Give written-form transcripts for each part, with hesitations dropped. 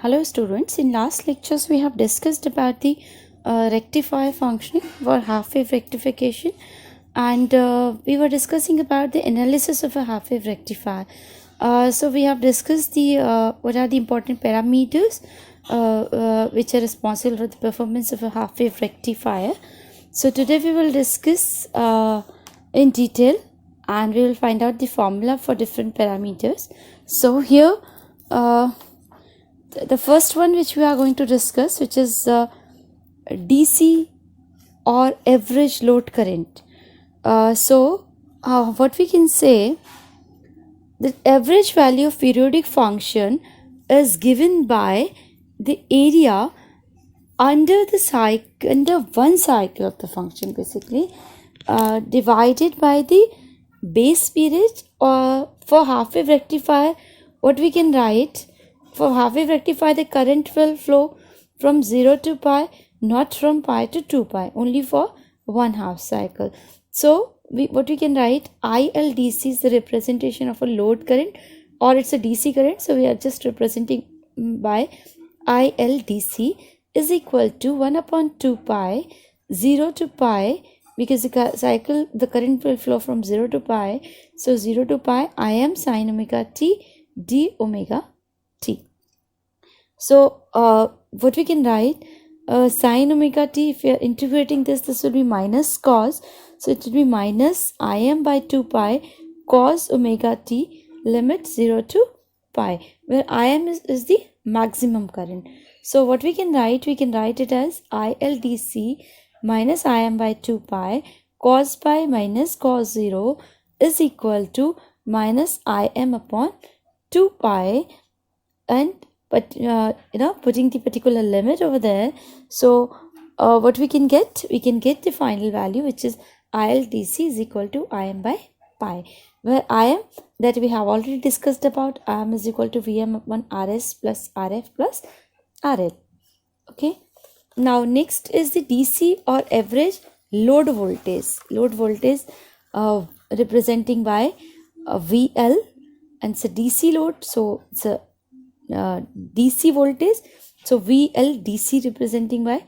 Hello students, in last lectures we have discussed about the rectifier functioning for half-wave rectification, and we were discussing about the analysis of a half-wave rectifier. So we have discussed the what are the important parameters which are responsible for the performance of a half-wave rectifier. So today we will discuss in detail, and we will find out the formula for different parameters. So here the first one which we are going to discuss, which is DC or average load current. What we can say, the average value of periodic function is given by the area under one cycle of the function, basically divided by the base period. Or for half-wave rectifier, what we can write, for half-wave rectifier the current will flow from 0 to pi, not from pi to 2 pi, only for one half cycle. So what we can write, ILDC is the representation of a load current, or it's a DC current, so we are just representing by ILDC is equal to 1 upon 2 pi 0 to pi, because the current will flow from 0 to pi, so 0 to pi Im sin omega t d omega t. So what we can write, sin omega t, if we are integrating this will be minus cos, so it will be minus Im by 2 pi cos omega t limit 0 to pi, where Im is the maximum current. So what we can write it as ILDC minus Im by 2 pi cos pi minus cos 0 is equal to minus Im upon 2 pi, and putting the particular limit over there. So what we can get the final value, which is ILDC is equal to Im by pi, where Im, that we have already discussed about, Im is equal to Vm upon Rs plus Rf plus RL. Okay, now next is the DC or average load voltage representing by VL, and it's a DC load, so it's a DC voltage, so VL DC representing by,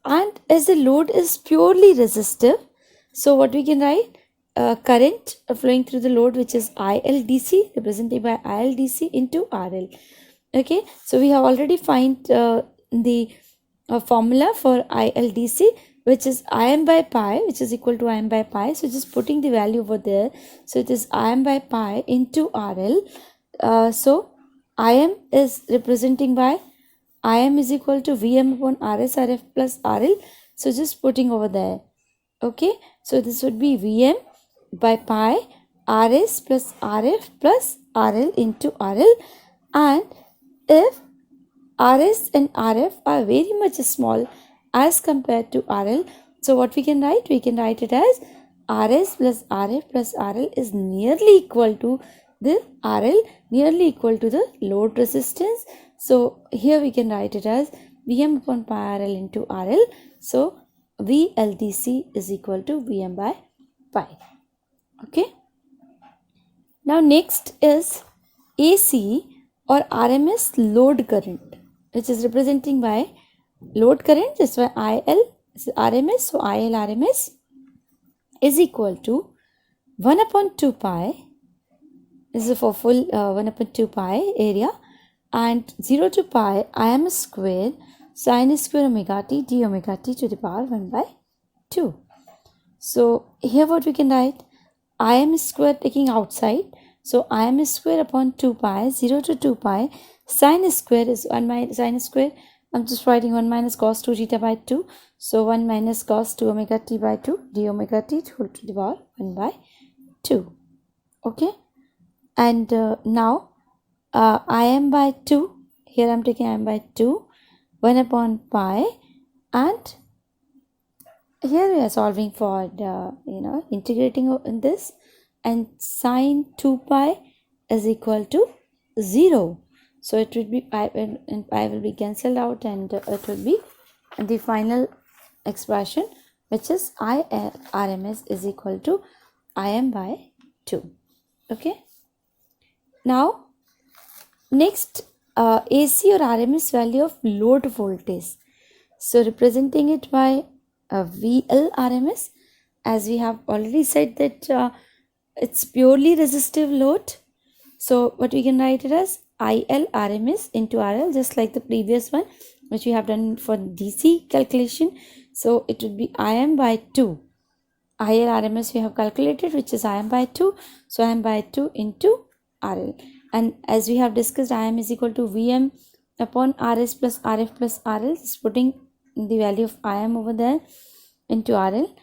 and as the load is purely resistive, so what we can write, current flowing through the load, which is ILDC represented by ILDC into RL. Okay, so we have already find the formula for ILDC, which is Im by pi, which is equal to Im by pi, so just putting the value over there, so it is Im by pi into RL. So Im is representing by, Im is equal to Vm upon Rs Rf plus RL, so just putting over there. Okay, so this would be Vm by pi Rs plus Rf plus RL into RL, and if Rs and Rf are very much small as compared to RL, so what we can write it as Rs plus Rf plus RL is nearly equal to the RL, nearly equal to the load resistance. So here we can write it as Vm upon pi RL into RL, so VLDC is equal to Vm by pi. Okay, now next is AC or RMS load current, which is representing by load current. That's why IL is RMS, so IL RMS is equal to 1 upon 2 pi, this is for full 1 upon 2 pi area, and 0 to pi Im square sin square omega t d omega t to the power 1 by 2. So here what we can write, Im square taking outside, so Im square upon 2 pi 0 to 2 pi sin square is 1 minus sin square, I'm just writing 1 minus cos 2 theta by 2, so 1 minus cos 2 omega t by 2 d omega t to the power 1 by 2. Okay, and now Im by 2, here I'm taking Im by 2, 1 upon pi, and here we are solving for integrating in this, and sin 2 pi is equal to 0, so it would be pi, and pi will be cancelled out, and it will be the final expression, which is RMS is equal to Im by 2. Okay, now next AC or RMS value of load voltage. So representing it by VL RMS, as we have already said that it's purely resistive load. So what we can write it as IL RMS into RL, just like the previous one which we have done for DC calculation. So it would be IM by 2. IL RMS we have calculated, which is IM by 2. So IM by 2 into RL. And as we have discussed, IM is equal to VM upon RS plus RF plus RL. Just putting the value of IM over there into RL.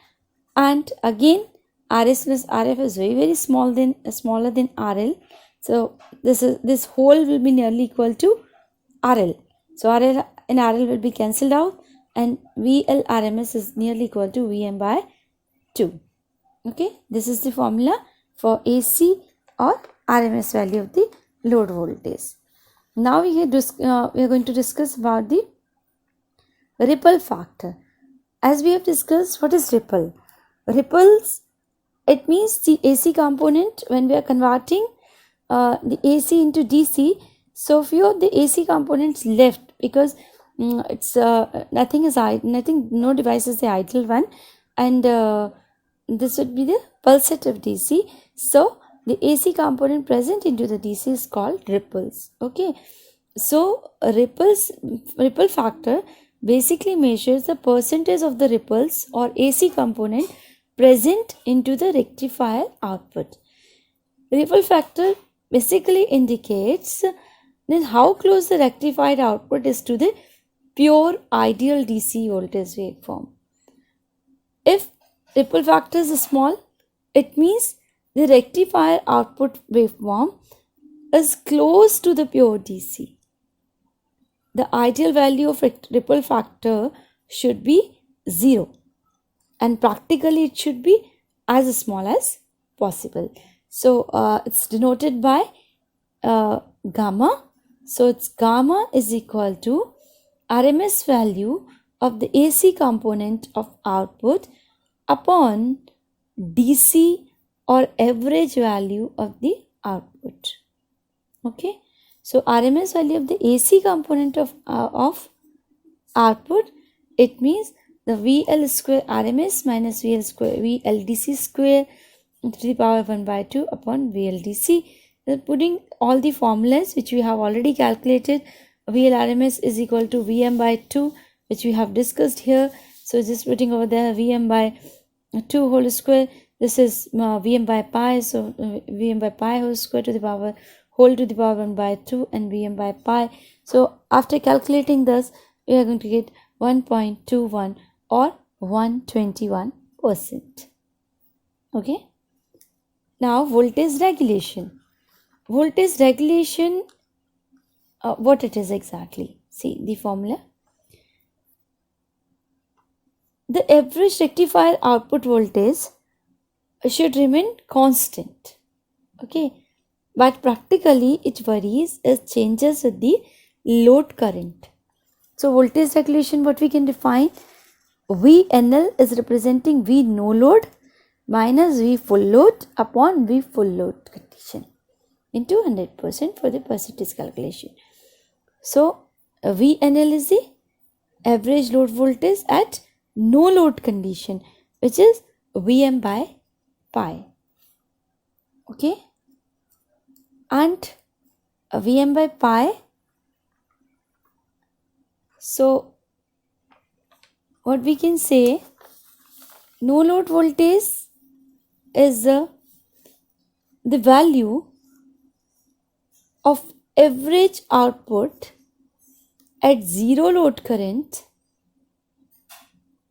And again, RS plus RF is very smaller than RL. So this whole will be nearly equal to RL. So RL and RL will be cancelled out, and VL RMS is nearly equal to VM by 2. Okay, this is the formula for AC or RMS value of the load voltage. Now we are going to discuss about the ripple factor. As we have discussed, what is ripple? Ripples, it means the AC component when we are converting the AC into DC. So few of the AC components left because it's no device is the idle one, and this would be the pulsative DC. So the AC component present into the DC is called ripples. Okay, so ripple factor basically measures the percentage of the ripples or AC component present into the rectifier output. Ripple factor basically indicates then how close the rectified output is to the pure ideal DC voltage waveform. If ripple factor is small, it means the rectifier output waveform is close to the pure DC. The ideal value of ripple factor should be 0, and practically it should be as small as possible. So it's denoted by gamma. So it's gamma is equal to RMS value of the AC component of output upon DC or average value of the output. Okay, so RMS value of the AC component of output, it means the VL square RMS minus VL square VLDC square to the power 1 by 2 upon VLDC. Putting all the formulas which we have already calculated, VL RMS is equal to VM by 2, which we have discussed here. So just putting over there VM by 2 whole square. This is VM by pi, so VM by pi whole square to the power 1 by 2 and VM by pi. So after calculating this, we are going to get 1.21 or 121%. Okay. Now voltage regulation. Voltage regulation, what it is exactly? See the formula. The average rectifier output voltage should remain constant. Okay, but practically it varies as changes with the load current. So voltage regulation, what we can define? VNL is representing V no load minus V full load upon V full load condition into 100% for the percentage calculation. So VNL is the average load voltage at no load condition, which is VM by pi. Okay, and VM by pi. So what we can say, no load voltage is the value of average output at zero load current,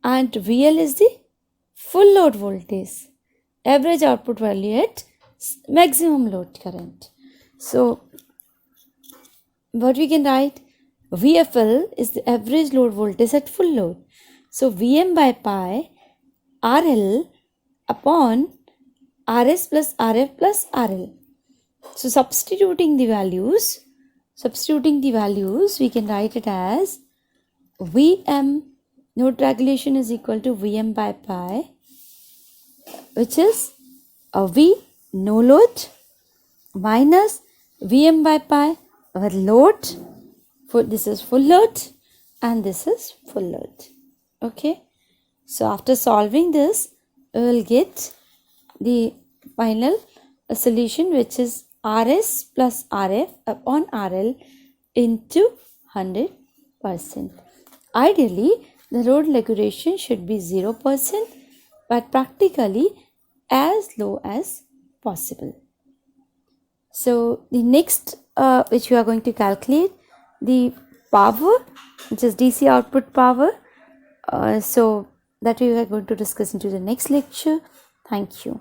and VL is the full load voltage, average output value at maximum load current. So what we can write, VFL is the average load voltage at full load. So VM by pi RL upon RS plus RF plus RL. So substituting the values, we can write it as VM load regulation is equal to VM by pi, which is a V no load minus VM by pi, our load. This is full load and this is full load. Okay. So after solving this, we will get the final solution, which is RS plus RF upon RL into 100%. Ideally, the load regulation should be 0%, but practically as low as possible. So the next which we are going to calculate the power, which is DC output power. So that we are going to discuss into the next lecture. Thank you.